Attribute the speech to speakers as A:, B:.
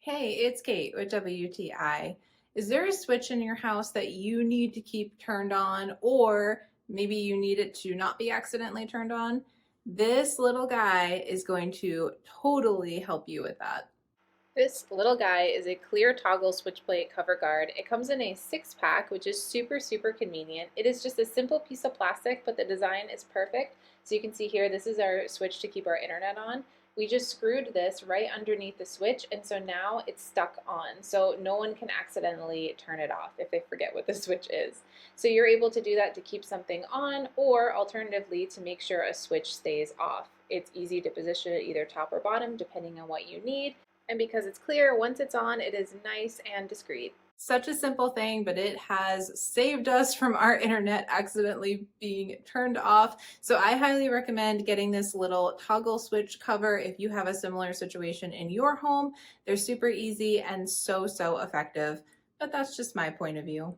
A: Hey, it's Kate with WTI. Is there a switch in your house that you need to keep turned on, or maybe you need it to not be accidentally turned on? This little guy is going to totally help you with that.
B: This little guy is a clear toggle switch plate cover guard. It comes in a 6-pack, which is super convenient. It is just a simple piece of plastic, but the design is perfect. So you can see here, this is our switch to keep our internet on. We just screwed this right underneath the switch, and so now it's stuck on. So no one can accidentally turn it off if they forget what the switch is. So you're able to do that to keep something on, or alternatively to make sure a switch stays off. It's easy to position it either top or bottom, depending on what you need. And because it's clear, once it's on, it is nice and discreet.
A: Such a simple thing, but it has saved us from our internet accidentally being turned off. So I highly recommend getting this little toggle switch cover if you have a similar situation in your home. They're super easy and so effective, but that's just my point of view.